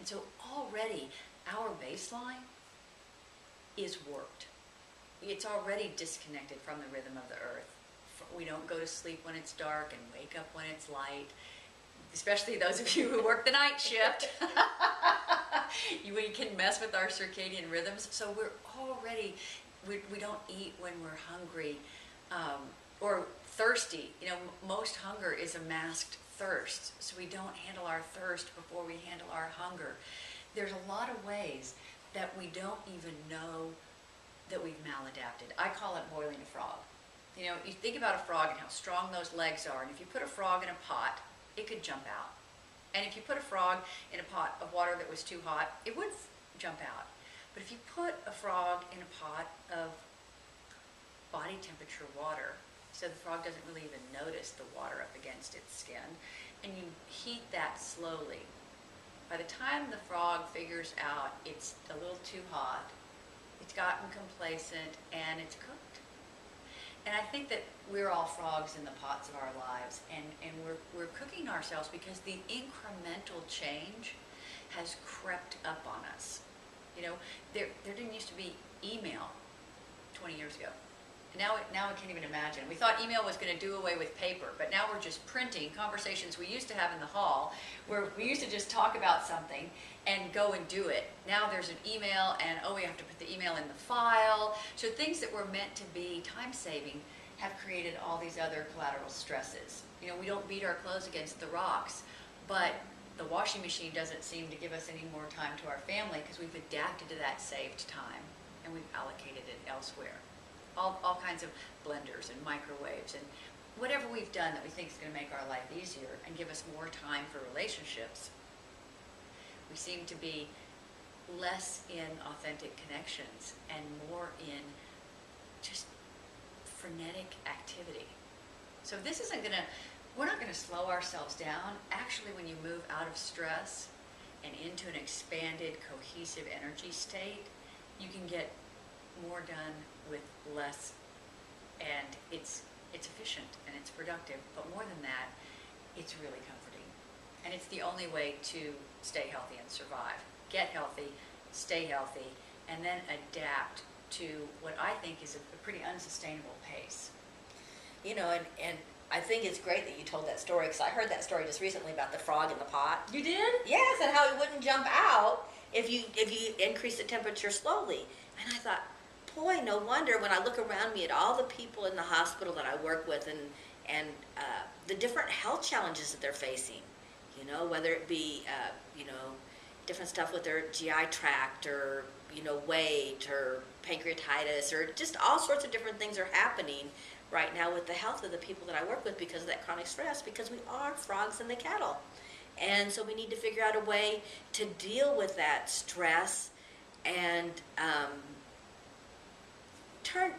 And so already our baseline is worked. It's already disconnected from the rhythm of the earth. We don't go to sleep when it's dark and wake up when it's light, especially those of you who work the night shift. We can mess with our circadian rhythms. So we're already, we don't eat when we're hungry or thirsty. You know, most hunger is a masked thirst. So we don't handle our thirst before we handle our hunger. There's a lot of ways that we don't even know that we've maladapted. I call it boiling a frog. You know, you think about a frog and how strong those legs are, and if you put a frog in a pot, it could jump out. And if you put a frog in a pot of water that was too hot, it would jump out. But if you put a frog in a pot of body temperature water, so the frog doesn't really even notice the water up against its skin, and you heat that slowly, by the time the frog figures out it's a little too hot, it's gotten complacent, and it's cooked. And I think that we're all frogs in the pots of our lives, and we're cooking ourselves because the incremental change has crept up on us. You know, there didn't used to be email 20 years ago. Now I can't even imagine. We thought email was going to do away with paper, but now we're just printing conversations we used to have in the hall, where we used to just talk about something and go and do it. Now there's an email, and we have to put the email in the file. So things that were meant to be time-saving have created all these other collateral stresses. You know, we don't beat our clothes against the rocks, but the washing machine doesn't seem to give us any more time to our family because we've adapted to that saved time and we've allocated it elsewhere. All kinds of blenders and microwaves and whatever we've done that we think is going to make our life easier and give us more time for relationships. We seem to be less in authentic connections and more in just frenetic activity. So this isn't going to, we're not going to slow ourselves down. Actually, when you move out of stress and into an expanded, cohesive energy state, you can get more done with less, and it's efficient and it's productive, but more than that, it's really comforting. And it's the only way to stay healthy and survive. Get healthy, stay healthy, and then adapt to what I think is a pretty unsustainable pace. You know, and I think it's great that you told that story, because I heard that story just recently about the frog in the pot. You did? Yes, and how it wouldn't jump out if you increase the temperature slowly. And I thought, boy, no wonder when I look around me at all the people in the hospital that I work with and the different health challenges that they're facing, you know, whether it be, you know, different stuff with their GI tract or, you know, weight or pancreatitis or just all sorts of different things are happening right now with the health of the people that I work with because of that chronic stress, because we are frogs in the kettle. And so we need to figure out a way to deal with that stress and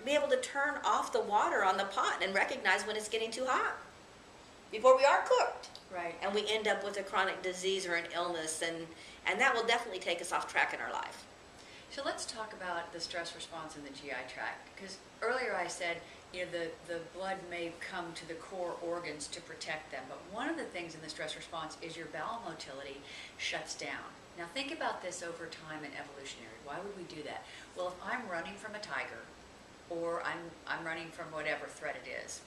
be able to turn off the water on the pot and recognize when it's getting too hot before we are cooked. Right. And we end up with a chronic disease or an illness, and that will definitely take us off track in our life. So let's talk about the stress response in the GI tract, because earlier I said, you know, the blood may come to the core organs to protect them, but one of the things in the stress response is your bowel motility shuts down. Now think about this over time and evolutionary. Why would we do that? Well, if I'm running from a tiger, or I'm running from whatever threat it is,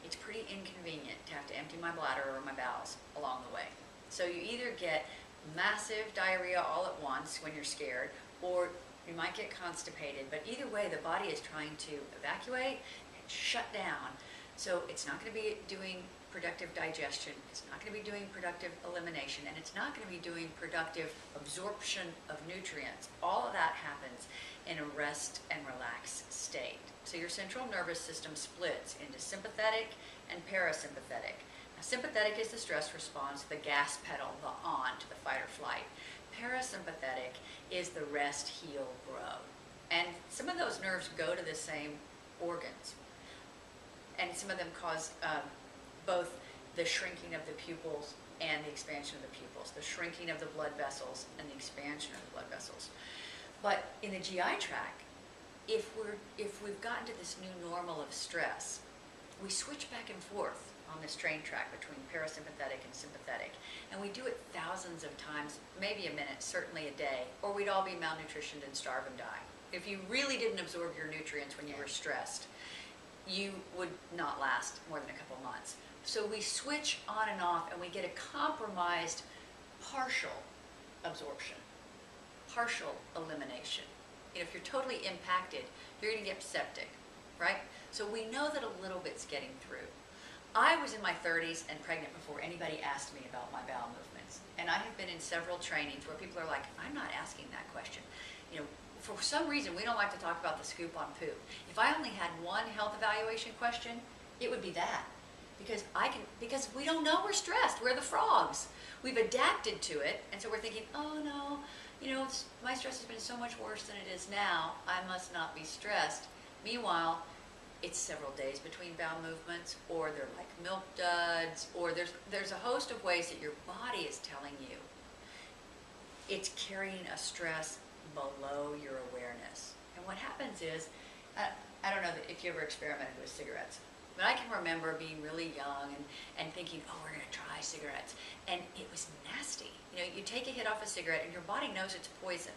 it's pretty inconvenient to have to empty my bladder or my bowels along the way. So you either get massive diarrhea all at once when you're scared, or you might get constipated, but either way the body is trying to evacuate and shut down. So it's not going to be doing productive digestion, it's not going to be doing productive elimination, and it's not going to be doing productive absorption of nutrients. All of that happens in a rest and relax state. So your central nervous system splits into sympathetic and parasympathetic. Now, sympathetic is the stress response, the gas pedal, the on to the fight or flight. Parasympathetic is the rest, heal, grow. And some of those nerves go to the same organs. And some of them cause both the shrinking of the pupils and the expansion of the pupils, the shrinking of the blood vessels and the expansion of the blood vessels. But in the GI tract, if we've gotten to this new normal of stress, we switch back and forth on this train track between parasympathetic and sympathetic. And we do it thousands of times, maybe a minute, certainly a day, or we'd all be malnutritioned and starve and die. If you really didn't absorb your nutrients when you were stressed, you would not last more than a couple months. So we switch on and off, and we get a compromised partial absorption, partial elimination. You know, if you're totally impacted, you're going to get septic, right? So we know that a little bit's getting through. I was in my 30s and pregnant before anybody asked me about my bowel movements. And I have been in several trainings where people are like, I'm not asking that question. You know, for some reason, we don't like to talk about the scoop on poop. If I only had one health evaluation question, it would be that. Because we don't know we're stressed. We're the frogs. We've adapted to it, and so we're thinking, oh no, you know, my stress has been so much worse than it is now. I must not be stressed. Meanwhile, it's several days between bowel movements, or they're like milk duds, or there's a host of ways that your body is telling you it's carrying a stress below your awareness. And what happens is, I don't know if you ever experimented with cigarettes, but I can remember being really young and thinking, oh, we're going to try cigarettes. And it was nasty. You know, you take a hit off a cigarette and your body knows it's poison.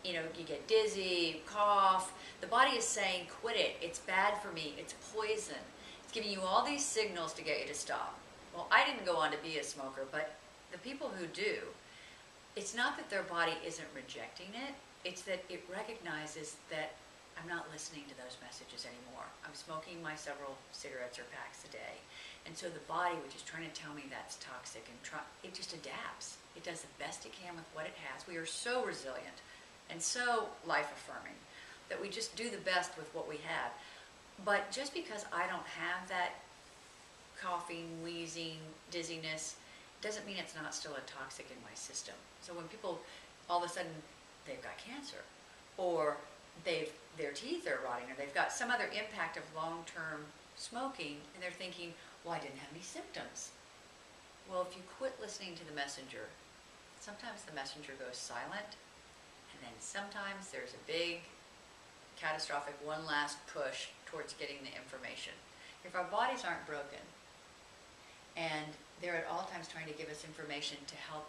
You know, you get dizzy, cough. The body is saying, quit it. It's bad for me. It's poison. It's giving you all these signals to get you to stop. Well, I didn't go on to be a smoker, but the people who do, it's not that their body isn't rejecting it. It's that it recognizes that I'm not listening to those messages anymore. I'm smoking my several cigarettes or packs a day. And so the body, which is trying to tell me that's toxic, and it just adapts. It does the best it can with what it has. We are so resilient and so life-affirming that we just do the best with what we have. But just because I don't have that coughing, wheezing, dizziness, doesn't mean it's not still a toxic in my system. So when people, all of a sudden, they've got cancer, or their teeth are rotting, or they've got some other impact of long-term smoking, and they're thinking, well, I didn't have any symptoms. Well, if you quit listening to the messenger, sometimes the messenger goes silent, and then sometimes there's a big, catastrophic one last push towards getting the information. If our bodies aren't broken, and they're at all times trying to give us information to help